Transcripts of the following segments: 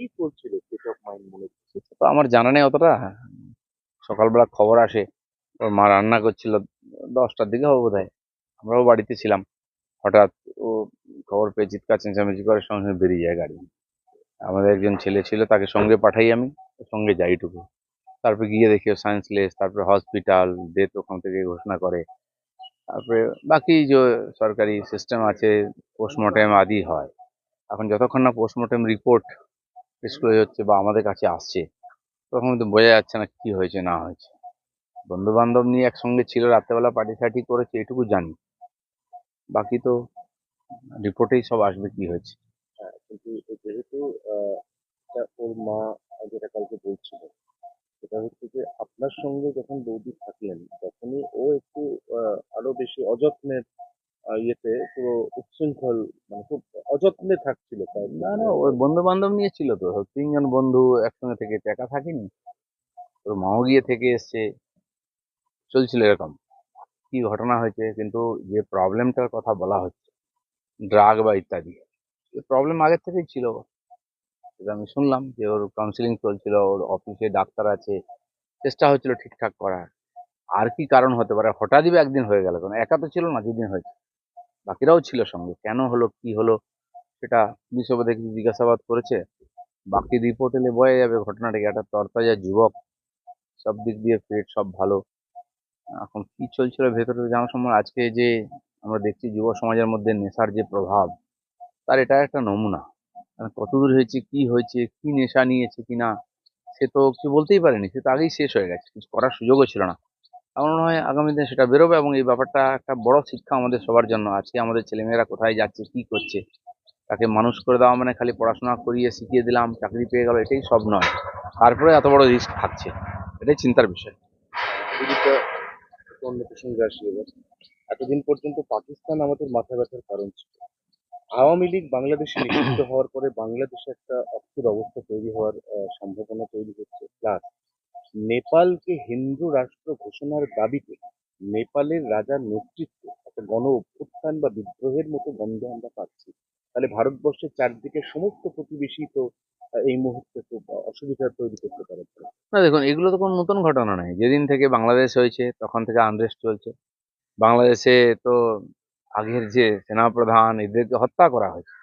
কি চলছিল state of mind মনে হচ্ছে? তো আমার জানা নেই অতটা। সকালবেলা খবর আসে ওর মা রান্না করছিল, 10টার দিকে হবে বোধহয়। আমরাও বাড়িতে ছিলাম। হঠাৎ ও খবর পেয়ে চিৎকার চেঁচামেচি করে সঙ্গে সঙ্গে বেরিয়ে যায় গাড়ি। আমাদের একজন ছেলে ছিল, তাকে সঙ্গে পাঠাই আমি, ওর সঙ্গে যাইটুকু। তারপরে গিয়ে দেখি ও সায়েন্সলেস, তারপরে হসপিটাল, ডেথ ওখান থেকে ঘোষণা করে। তারপরে বাকি যে সরকারি সিস্টেম আছে, পোস্টমর্টেম আদি হয়। এখন যতক্ষণ না পোস্টমর্টেম রিপোর্ট ডিসক্লোজ হচ্ছে বা আমাদের কাছে আসছে, তখন তো বোঝা যাচ্ছে না কি হয়েছে না হয়েছে। বন্ধু বান্ধব নিয়ে একসঙ্গে ছিল, রাত্রেবেলা পার্টি সার্টি করেছে, এটুকু জানি। বাকি তো রিপোর্টেই সব আসবে কি হয়েছে। হ্যাঁ, কিন্তু যেহেতু আহ, ওর মা যেটা কালকে বলছিল, সেটা হচ্ছে যে আপনার সঙ্গে যখন বৌদি থাকলেন তখনই ও একটু আরো বেশি অযত্নের ইয়েতে পুরো উচ্ছৃঙ্খল, মানে খুব অযত্নে থাকছিল তাই তো? না না, ওই বন্ধু বান্ধব নিয়ে ছিল তো, 3জন বন্ধু একসঙ্গে থেকে একা থাকেনি। ওর মাও গিয়ে থেকে এসছে, চলছিল এরকম। কি ঘটনা হয়েছে, কিন্তু যে প্রবলেমটার কথা বলা হচ্ছে, ড্রাগ বা ইত্যাদি, প্রবলেম আগের থেকেই ছিল। সেটা আমি শুনলাম যে ওর কাউন্সিলিং চলছিল, ওর অফিসে ডাক্তার আছে, চেষ্টা হচ্ছিল ঠিকঠাক করার। আর কি কারণ হতে পারে, হঠাৎই বা একদিন হয়ে গেল, কারণ একা তো ছিল না, যেদিন হয়েছে বাকিরাও ছিল সঙ্গে, কেন হলো কি হলো সেটা পুলিশ ওদের কিছু জিজ্ঞাসাবাদ করেছে। বাকি রিপোর্ট এলে বোঝা যাবে ঘটনাটাকে। একটা তরতাজা যুবক, সব দিক দিয়ে ফিট, সব ভালো। এখন কি চলছিল ভেতরে জানার সময়, আজকে যে আমরা দেখছি যুব সমাজের মধ্যে নেশার যে প্রভাব, তার এটা একটা নমুনা। কতদূর হয়েছে, কি হয়েছে, কি নেশা নিয়েছে কিনা, সে তো কিছু বলতেই পারেনি, সে তো আগেই শেষ হয়ে গেছে, কিছু করার সুযোগও ছিল না। আমার মনে হয় আগামী দিনে সেটা বেরোবে, এবং এই ব্যাপারটা একটা বড় শিক্ষা আমাদের সবার জন্য। আজকে আমাদের ছেলেমেয়েরা কোথায় যাচ্ছে, কি করছে, তাকে মানুষ করে দেওয়া মানে খালি পড়াশোনা করিয়ে শিখিয়ে দিলাম, চাকরি পেয়ে গেল, এটাই সব নয়। তারপরে এত বড় রিস্ক থাকছে, এটাই চিন্তার বিষয়। দিদিটা অন্য প্রসঙ্গে আসি এবার। এতদিন পর্যন্ত পাকিস্তান আমাদের মাথা ব্যথার কারণ ছিল। আওয়ামী লীগ বাংলাদেশে নিষিদ্ধ হওয়ার পরে বাংলাদেশে একটা অস্থির অবস্থা তৈরি হওয়ার সম্ভাবনা তৈরি হচ্ছে। প্লাস নেপালকে হিন্দু রাষ্ট্র ঘোষণার দাবিতে নেপালের রাজার নেতৃত্বে একটা গণ অভ্যুত্থান বা বিদ্রোহের মতো গন্ধ আমরা পাচ্ছি। তাহলে ভারতবর্ষের চারদিকে সমস্ত প্রতিবেশী তো এই মুহূর্তে তো অসুবিধা তৈরি করতে পারে। না দেখুন, এগুলো তো কোনো নতুন ঘটনা নয়। যেদিন থেকে বাংলাদেশ হয়েছে তখন থেকে আনরেস্ট চলছে বাংলাদেশে। তো আগের যে সেনাপ্রধান, এদেরকে হত্যা করা হয়েছে,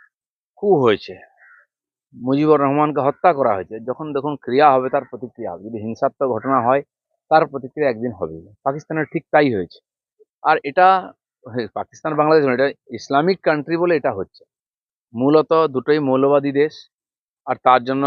খুব হয়েছে, মুজিবুর রহমানকে হত্যা করা হয়েছে। যখন দেখুন ক্রিয়া হবে তার প্রতিক্রিয়া হবে, যদি হিংসাত্মক ঘটনা হয় তার প্রতিক্রিয়া একদিন হবে। পাকিস্তানের ঠিক তাই হয়েছে। আর এটা পাকিস্তান বাংলাদেশ নয়, এটা ইসলামিক কান্ট্রি বলে এটা হচ্ছে। মূলত দুটোই মৌলবাদী দেশ, আর তার জন্য